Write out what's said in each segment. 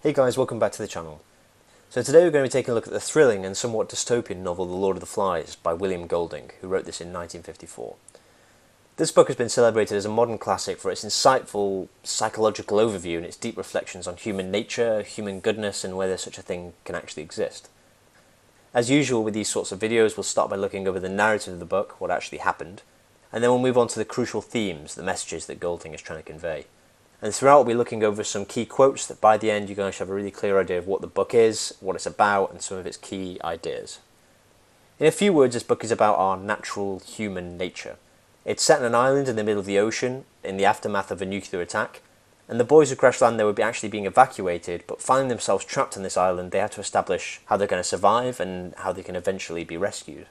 Hey guys, welcome back to the channel. So today we're going to be taking a look at the thrilling and somewhat dystopian novel The Lord of the Flies by William Golding, who wrote this in 1954. This book has been celebrated as a modern classic for its insightful psychological overview and its deep reflections on human nature, human goodness, and whether such a thing can actually exist. As usual with these sorts of videos, we'll start by looking over the narrative of the book, what actually happened, and then we'll move on to the crucial themes, the messages that Golding is trying to convey. And throughout we'll be looking over some key quotes that by the end you're going to have a really clear idea of what the book is, what it's about, and some of its key ideas. In a few words, this book is about our natural human nature. It's set on an island in the middle of the ocean, in the aftermath of a nuclear attack, and the boys who crash land there would be actually being evacuated, but finding themselves trapped on this island, they have to establish how they're going to survive and how they can eventually be rescued.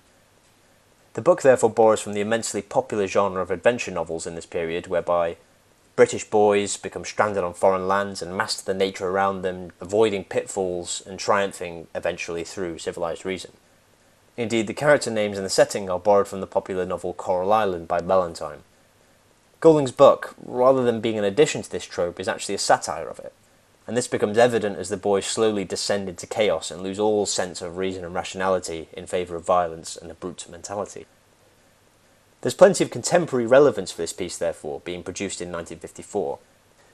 The book therefore borrows from the immensely popular genre of adventure novels in this period, whereby British boys become stranded on foreign lands and master the nature around them, avoiding pitfalls and triumphing eventually through civilized reason. Indeed, the character names and the setting are borrowed from the popular novel Coral Island by Volanti. Golding's book, rather than being an addition to this trope, is actually a satire of it, and this becomes evident as the boys slowly descend into chaos and lose all sense of reason and rationality in favour of violence and a brute mentality. There's plenty of contemporary relevance for this piece, therefore, being produced in 1954.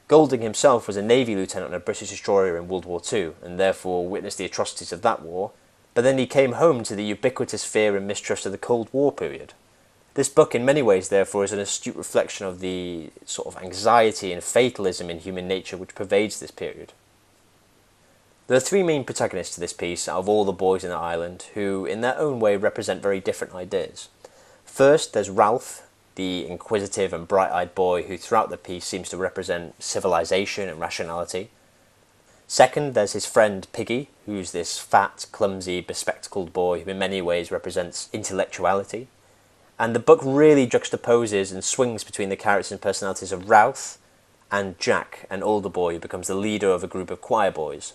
Golding himself was a Navy lieutenant on a British destroyer in World War II, and therefore witnessed the atrocities of that war, but then he came home to the ubiquitous fear and mistrust of the Cold War period. This book, in many ways, therefore, is an astute reflection of the sort of anxiety and fatalism in human nature which pervades this period. There are three main protagonists to this piece out of all the boys in the island, who, in their own way, represent very different ideas. First, there's Ralph, the inquisitive and bright-eyed boy who throughout the piece seems to represent civilization and rationality. Second, there's his friend Piggy, who's this fat, clumsy, bespectacled boy who in many ways represents intellectuality. And the book really juxtaposes and swings between the characters and personalities of Ralph and Jack, an older boy who becomes the leader of a group of choir boys.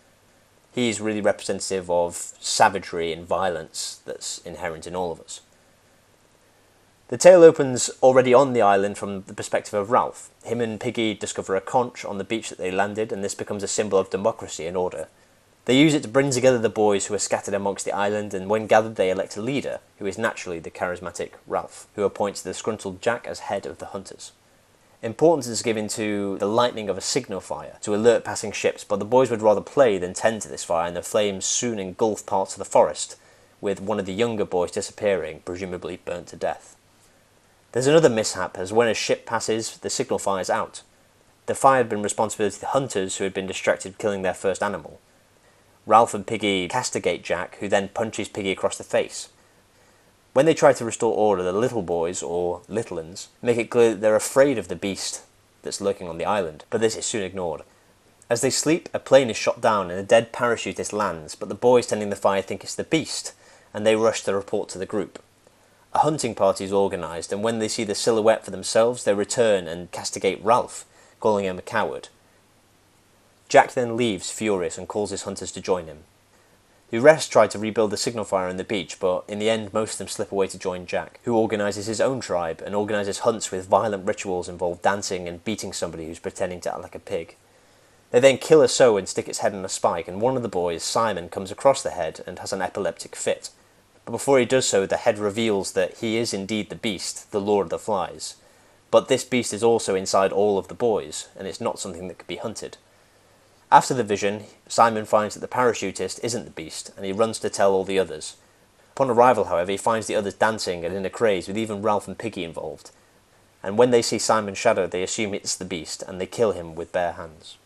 He's really representative of savagery and violence that's inherent in all of us. The tale opens already on the island from the perspective of Ralph. Him and Piggy discover a conch on the beach that they landed, and this becomes a symbol of democracy and order. They use it to bring together the boys who are scattered amongst the island, and when gathered they elect a leader, who is naturally the charismatic Ralph, who appoints the disgruntled Jack as head of the hunters. Importance is given to the lighting of a signal fire to alert passing ships, but the boys would rather play than tend to this fire, and the flames soon engulf parts of the forest, with one of the younger boys disappearing, presumably burnt to death. There's another mishap, as when a ship passes, the signal fires out. The fire had been responsibility of the hunters who had been distracted killing their first animal. Ralph and Piggy castigate Jack, who then punches Piggy across the face. When they try to restore order, the little boys, or little uns, make it clear that they're afraid of the beast that's lurking on the island, but this is soon ignored. As they sleep, a plane is shot down and a dead parachutist lands, but the boys tending the fire think it's the beast, and they rush to report to the group. A hunting party is organised, and when they see the silhouette for themselves, they return and castigate Ralph, calling him a coward. Jack then leaves, furious, and calls his hunters to join him. The rest try to rebuild the signal fire on the beach, but in the end most of them slip away to join Jack, who organises his own tribe and organises hunts with violent rituals involving dancing and beating somebody who's pretending to act like a pig. They then kill a sow and stick its head on a spike, and one of the boys, Simon, comes across the head and has an epileptic fit. But before he does so, the head reveals that he is indeed the beast, the Lord of the Flies. But this beast is also inside all of the boys, and it's not something that could be hunted. After the vision, Simon finds that the parachutist isn't the beast, and he runs to tell all the others. Upon arrival, however, he finds the others dancing and in a craze, with even Ralph and Piggy involved. And when they see Simon's shadow, they assume it's the beast, and they kill him with bare hands.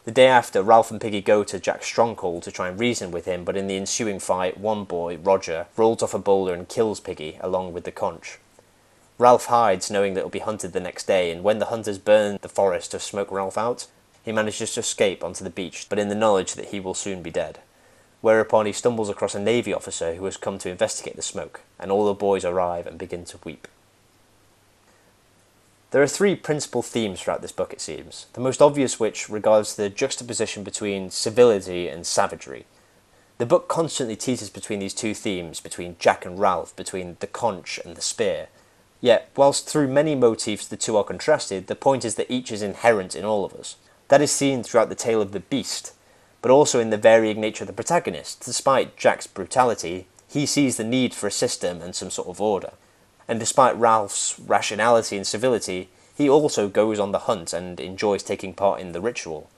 The day after, Ralph and Piggy go to Jack's stronghold to try and reason with him, but in the ensuing fight, one boy, Roger, rolls off a boulder and kills Piggy, along with the conch. Ralph hides, knowing that he'll be hunted the next day, and when the hunters burn the forest to smoke Ralph out, he manages to escape onto the beach, but in the knowledge that he will soon be dead. Whereupon he stumbles across a Navy officer who has come to investigate the smoke, and all the boys arrive and begin to weep. There are three principal themes throughout this book, it seems, the most obvious which regards the juxtaposition between civility and savagery. The book constantly teeters between these two themes, between Jack and Ralph, between the conch and the spear. Yet, whilst through many motifs the two are contrasted, the point is that each is inherent in all of us. That is seen throughout the tale of the beast, but also in the varying nature of the protagonist. Despite Jack's brutality, he sees the need for a system and some sort of order. And despite Ralph's rationality and civility, he also goes on the hunt and enjoys taking part in the ritual.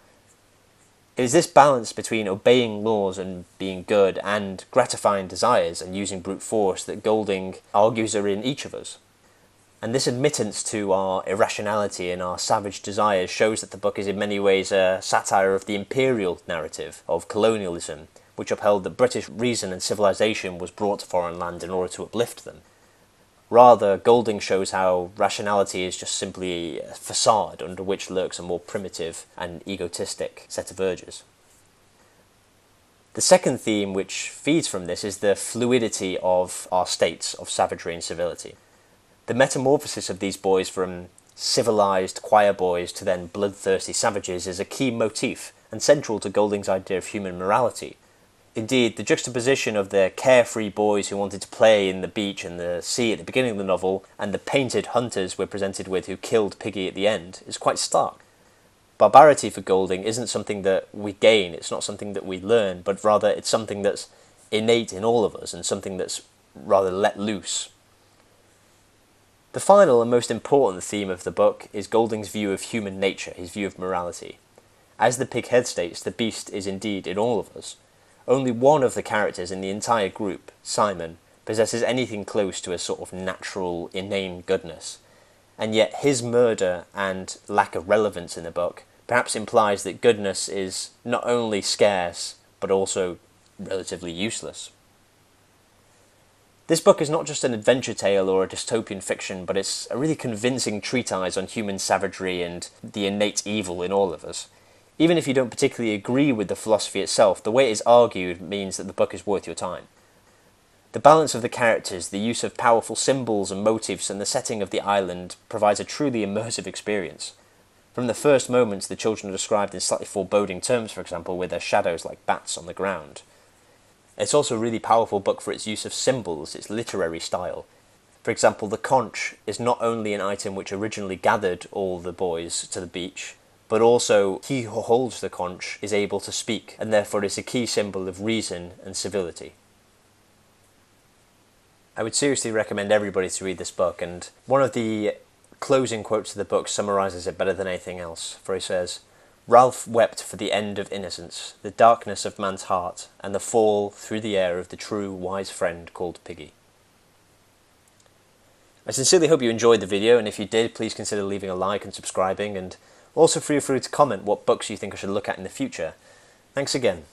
It is this balance between obeying laws and being good and gratifying desires and using brute force that Golding argues are in each of us. And this admittance to our irrationality and our savage desires shows that the book is in many ways a satire of the imperial narrative of colonialism, which upheld that British reason and civilization was brought to foreign land in order to uplift them. Rather, Golding shows how rationality is just simply a facade under which lurks a more primitive and egotistic set of urges. The second theme which feeds from this is the fluidity of our states of savagery and civility. The metamorphosis of these boys from civilized choir boys to then bloodthirsty savages is a key motif and central to Golding's idea of human morality. Indeed, the juxtaposition of the carefree boys who wanted to play in the beach and the sea at the beginning of the novel and the painted hunters we're presented with who killed Piggy at the end is quite stark. Barbarity for Golding isn't something that we gain, it's not something that we learn, but rather it's something that's innate in all of us and something that's rather let loose. The final and most important theme of the book is Golding's view of human nature, his view of morality. As the pighead states, the beast is indeed in all of us. Only one of the characters in the entire group, Simon, possesses anything close to a sort of natural, inane goodness, and yet his murder and lack of relevance in the book perhaps implies that goodness is not only scarce, but also relatively useless. This book is not just an adventure tale or a dystopian fiction, but it's a really convincing treatise on human savagery and the innate evil in all of us. Even if you don't particularly agree with the philosophy itself, the way it is argued means that the book is worth your time. The balance of the characters, the use of powerful symbols and motifs, and the setting of the island provides a truly immersive experience. From the first moments, the children are described in slightly foreboding terms, for example, with their shadows like bats on the ground. It's also a really powerful book for its use of symbols, its literary style. For example, the conch is not only an item which originally gathered all the boys to the beach, but also he who holds the conch is able to speak, and therefore is a key symbol of reason and civility. I would seriously recommend everybody to read this book, and one of the closing quotes of the book summarises it better than anything else, for he says, "Ralph wept for the end of innocence, the darkness of man's heart, and the fall through the air of the true, wise friend called Piggy." I sincerely hope you enjoyed the video, and if you did, please consider leaving a like and subscribing, and also feel free to comment what books you think I should look at in the future. Thanks again.